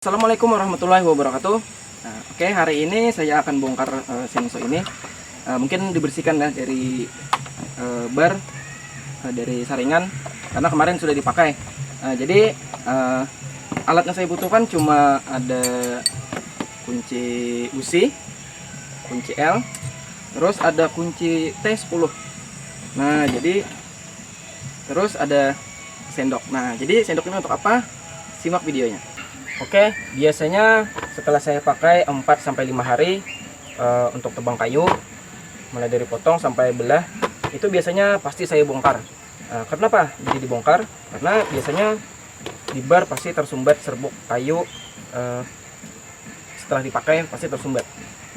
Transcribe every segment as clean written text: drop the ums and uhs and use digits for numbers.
Assalamualaikum warahmatullahi wabarakatuh. Oke, hari ini saya akan bongkar Senso ini. Mungkin dibersihkan ya dari bar, dari saringan, karena kemarin sudah dipakai. Jadi alat yang saya butuhkan cuma ada kunci busi, kunci L, terus ada kunci T10. Nah, jadi terus ada sendok. Nah, jadi sendok ini untuk apa? Simak videonya. Oke, biasanya setelah saya pakai 4-5 hari untuk tebang kayu, mulai dari potong sampai belah, itu biasanya pasti saya bongkar. Kenapa jadi dibongkar? Karena biasanya di bar pasti tersumbat serbuk kayu, setelah dipakai pasti tersumbat.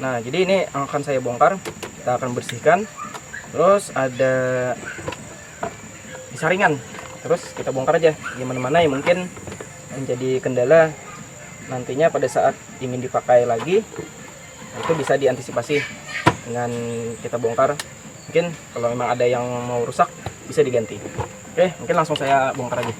Nah, jadi ini akan saya bongkar, kita akan bersihkan. Terus ada di saringan, terus kita bongkar aja gimana-mana yang mungkin menjadi kendala nantinya pada saat ingin dipakai lagi. Itu bisa diantisipasi dengan kita bongkar. Mungkin kalau memang ada yang mau rusak bisa diganti. Oke, mungkin langsung saya bongkar aja.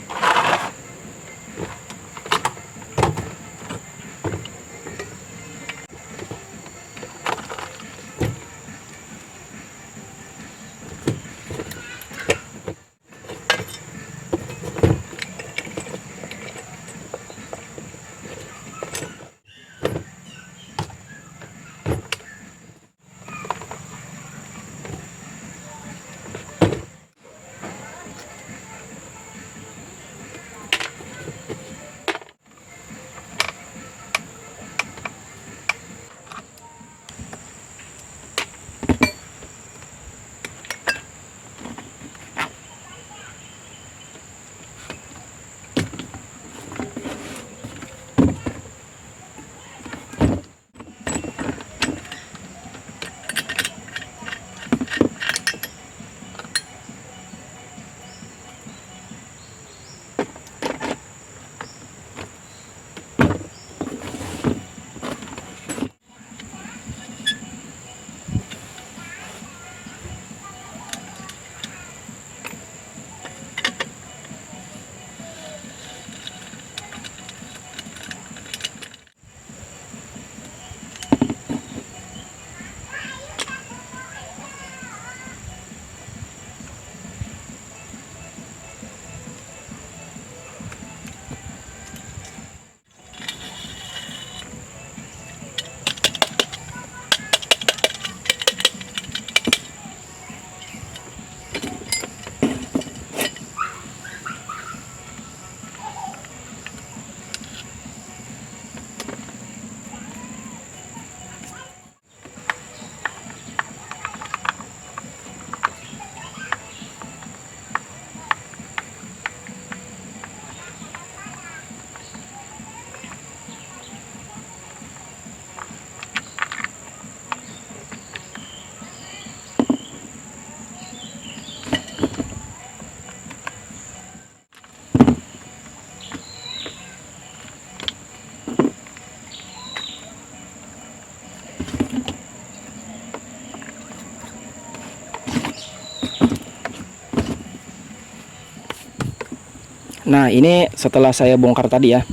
Nah, ini setelah saya bongkar tadi ya,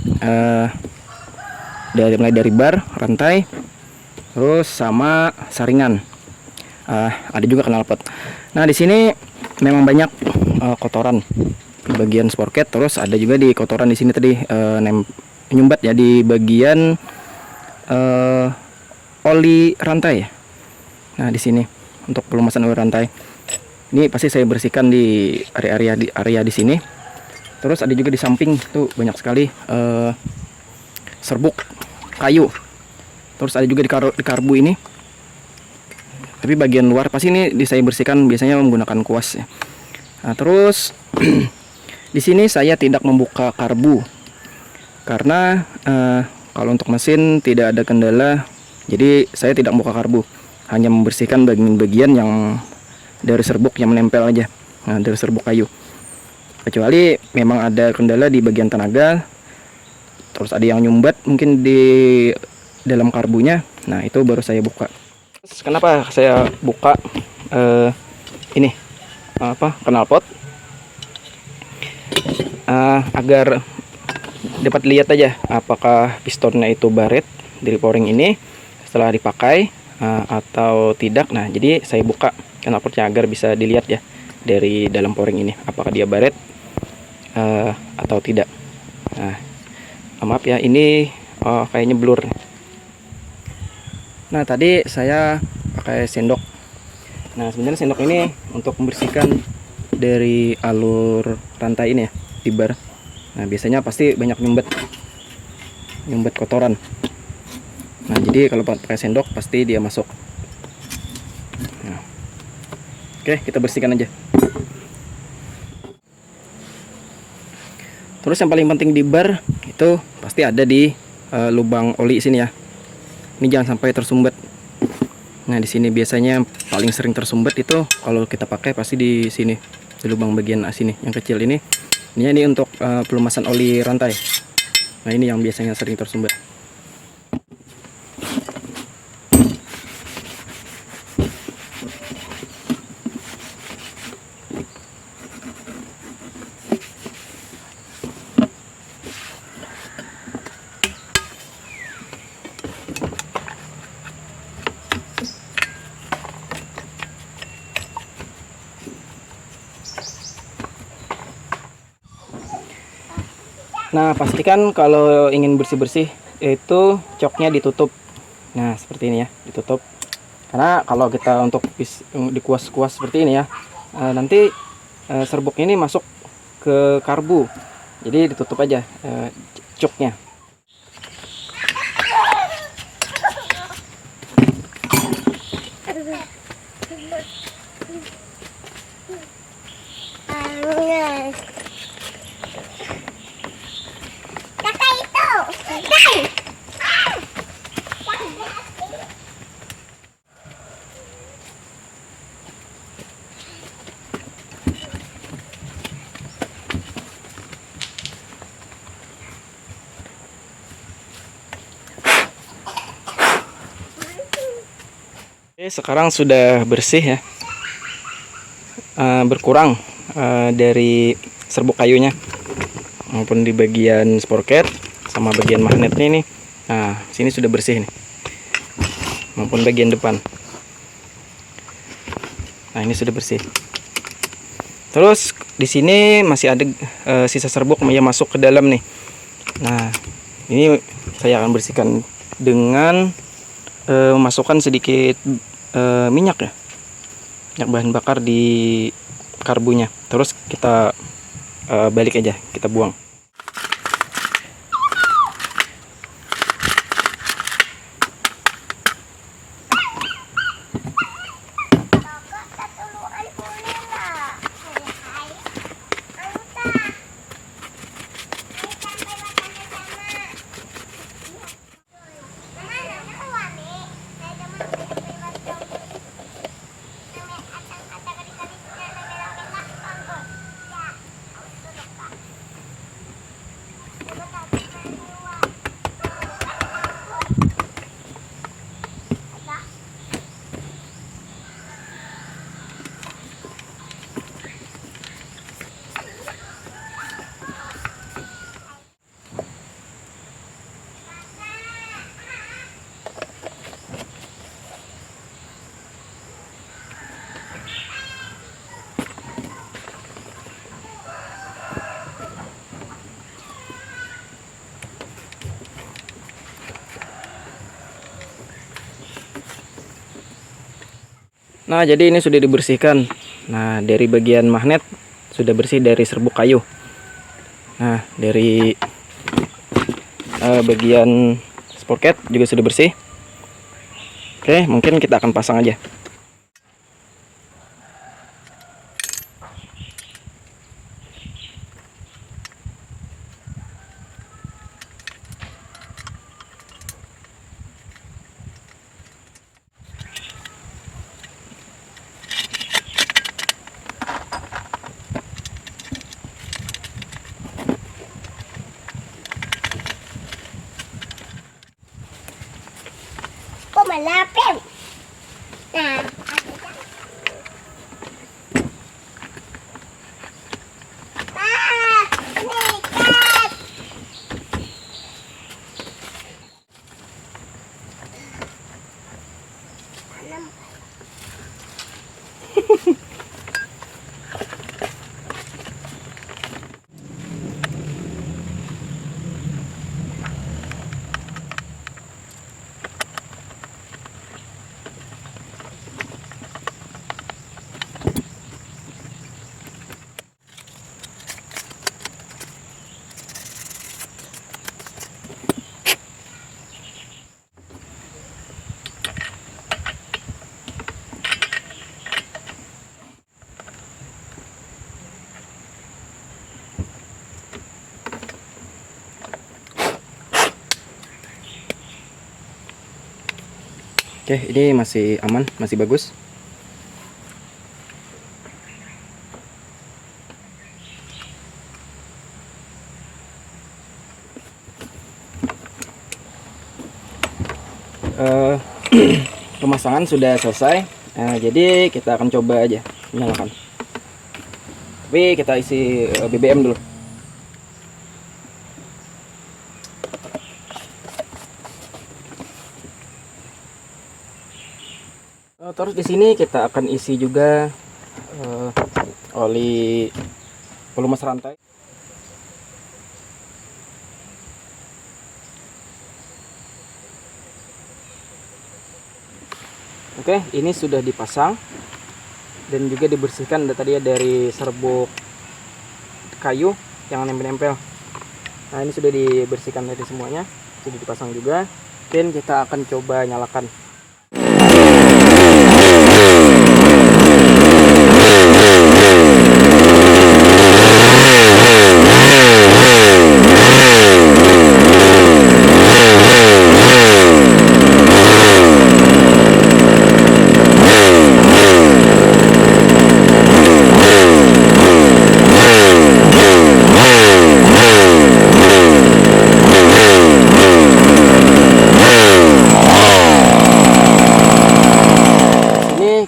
mulai dari bar, rantai, terus sama saringan, ada juga knalpot. Nah, di sini memang banyak kotoran di bagian sporket, terus ada juga di kotoran di sini tadi menyumbat ya di bagian oli rantai. Nah, di sini untuk pelumasan oli rantai, ini pasti saya bersihkan di area di sini. Terus ada juga di samping tuh banyak sekali serbuk kayu. Terus ada juga di karbu ini. Tapi bagian luar pasti ini saya bersihkan biasanya menggunakan kuas ya. Nah, terus di sini saya tidak membuka karbu karena kalau untuk mesin tidak ada kendala. Jadi saya tidak membuka karbu, hanya membersihkan bagian-bagian yang dari serbuk yang menempel aja. Nah, dari serbuk kayu. Kecuali memang ada kendala di bagian tenaga, terus ada yang nyumbat mungkin di dalam karbunya. Nah, itu baru saya buka. Kenapa saya buka ini knalpot? Agar dapat lihat aja apakah pistonnya itu baret dari pouring ini setelah dipakai atau tidak. Nah, jadi saya buka knalpotnya agar bisa dilihat ya dari dalam pouring ini apakah dia baret atau tidak. Nah, maaf ya, ini kayaknya blur. Nah, tadi saya pakai sendok. Nah, sebenarnya sendok ini untuk membersihkan dari alur rantai ini ya di bar. Nah, biasanya pasti banyak nyumbet kotoran. Nah, jadi kalau pakai sendok pasti dia masuk. Nah, oke, kita bersihkan aja. Terus yang paling penting di bar itu pasti ada di lubang oli sini ya. Ini jangan sampai tersumbat. Nah, di sini biasanya paling sering tersumbat itu kalau kita pakai pasti di sini, di lubang bagian sini yang kecil ini. Ini untuk pelumasan oli rantai. Nah, ini yang biasanya sering tersumbat. Nah, pastikan kalau ingin bersih-bersih itu coknya ditutup. Nah, seperti ini ya, ditutup. Karena kalau kita untuk dikuas-kuas seperti ini ya, nanti serbuk ini masuk ke karbu. Jadi ditutup aja coknya. Oke, sekarang sudah bersih ya, berkurang dari serbuk kayunya maupun di bagian sporket sama bagian magnetnya ini. Nah, sini sudah bersih nih, maupun bagian depan. Nah, ini sudah bersih. Terus di sini masih ada sisa serbuk yang masuk ke dalam nih. Nah, ini saya akan bersihkan dengan memasukkan sedikit minyak ya, minyak bahan bakar di karbunya. Terus kita balik aja, kita buang. Nah, jadi ini sudah dibersihkan. Nah, dari bagian magnet sudah bersih dari serbuk kayu. Nah, dari bagian sprocket juga sudah bersih. Oke, mungkin kita akan pasang aja. Malapit. Nah, Oke, ini masih aman, masih bagus. Pemasangan sudah selesai. Jadi kita akan coba aja nyalakan. Tapi kita isi BBM dulu. Terus di sini kita akan isi juga oli pelumas rantai. Oke, ini sudah dipasang dan juga dibersihkan tadi ya dari serbuk kayu yang nempel-nempel. Nah, ini sudah dibersihkan dari semuanya, sudah dipasang juga. Dan kita akan coba nyalakan.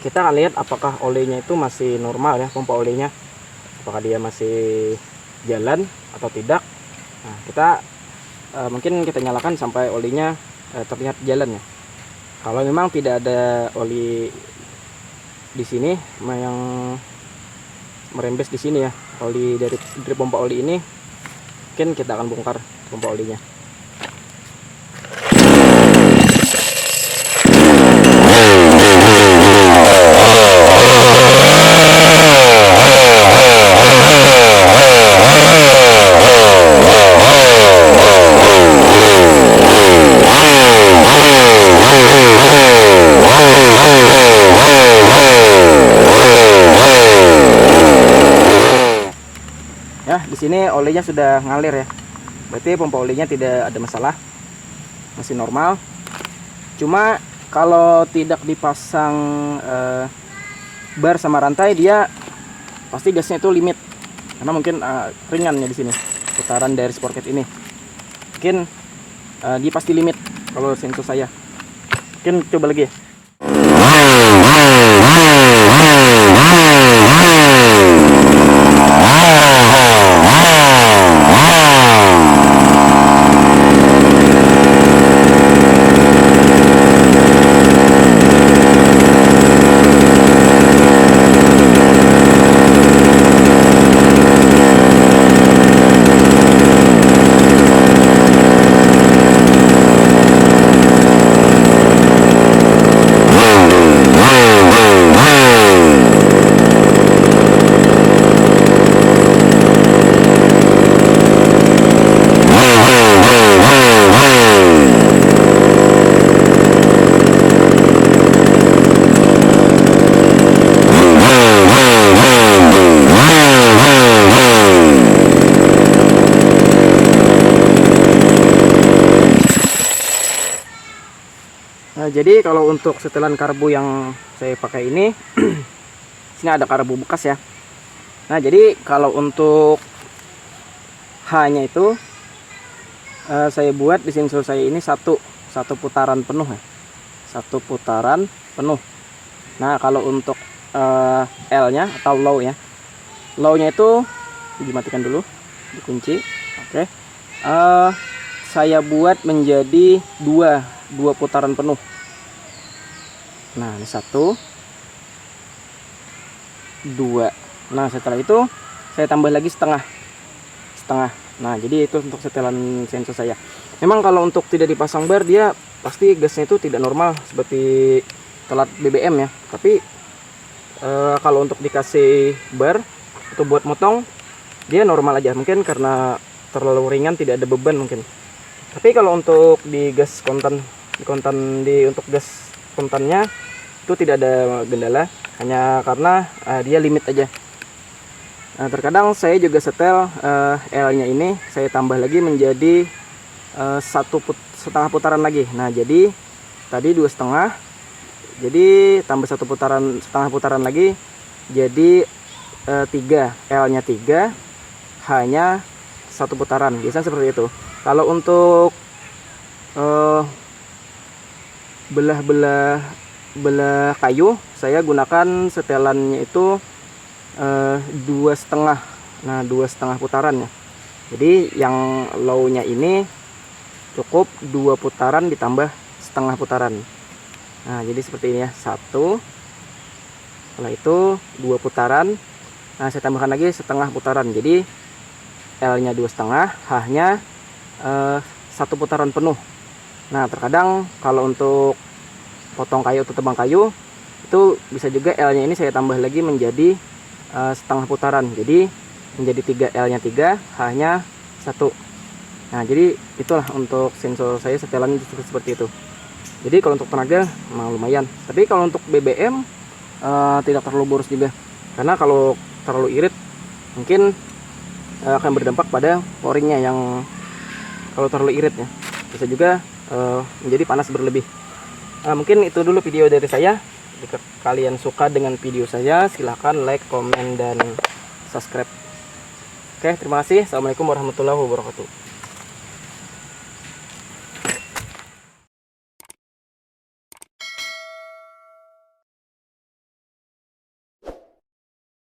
Kita akan lihat apakah olinya itu masih normal ya, pompa olinya apakah dia masih jalan atau tidak. Nah, kita mungkin kita nyalakan sampai olinya terlihat jalan ya. Kalau memang tidak ada oli di sini yang merembes di sini ya, oli dari pompa oli ini, mungkin kita akan bongkar pompa olinya. Ya, di sini olinya sudah ngalir ya. Berarti pompa olinya tidak ada masalah. Masih normal. Cuma kalau tidak dipasang bar sama rantai, dia pasti gasnya itu limit. Karena mungkin ringannya di sini. Putaran dari sporket ini. Mungkin dia pasti limit kalau sensor saya. Mungkin coba lagi ya. Nah, jadi kalau untuk setelan karbu yang saya pakai ini, sini ada karbu bekas ya. Nah, jadi kalau untuk H-nya itu saya buat di sensor saya ini satu putaran penuh ya. Satu putaran penuh. Nah, kalau untuk L-nya atau low ya. Low-nya itu dimatikan dulu, dikunci. Oke. Saya buat menjadi dua putaran penuh. Nah, ini 1 2. Nah, setelah itu saya tambah lagi setengah. Nah, jadi itu untuk setelan sensor saya. Memang kalau untuk tidak dipasang bar, dia pasti gasnya itu tidak normal seperti telat BBM ya. Tapi kalau untuk dikasih bar atau buat motong, dia normal aja. Mungkin karena terlalu ringan, tidak ada beban mungkin. Tapi kalau untuk di gas kontan, untuk gas kontannya itu tidak ada kendala, hanya karena dia limit aja. Nah, terkadang saya juga setel L-nya ini saya tambah lagi menjadi setengah putaran lagi. Nah, jadi tadi 2,5, Jadi tambah satu putaran, setengah putaran lagi, jadi 3, L-nya 3, H-nya satu putaran. Biasanya seperti itu. Kalau untuk belah kayu, saya gunakan setelannya itu 2,5. Nah, 2,5 putaran ya. Jadi yang low-nya ini cukup 2 putaran ditambah setengah putaran. Nah, jadi seperti ini ya. 1. Setelah itu 2 putaran. Nah, saya tambahkan lagi setengah putaran. Jadi L-nya 2,5, H-nya 1 putaran penuh. Nah, terkadang kalau untuk potong kayu atau tebang kayu itu bisa juga L-nya ini saya tambah lagi menjadi setengah putaran. Jadi menjadi 3, L-nya 3, H-nya 1. Nah, jadi itulah untuk sensor saya setelan seperti itu. Jadi kalau untuk tenaga memang lumayan. Tapi kalau untuk BBM tidak terlalu boros juga. Karena kalau terlalu irit mungkin akan berdampak pada pouringnya yang kalau terlalu irit ya. Bisa juga menjadi panas berlebih. Mungkin itu dulu video dari saya. Jika kalian suka dengan video saya, silahkan like, komen, dan subscribe. Oke, terima kasih. Assalamualaikum warahmatullahi wabarakatuh.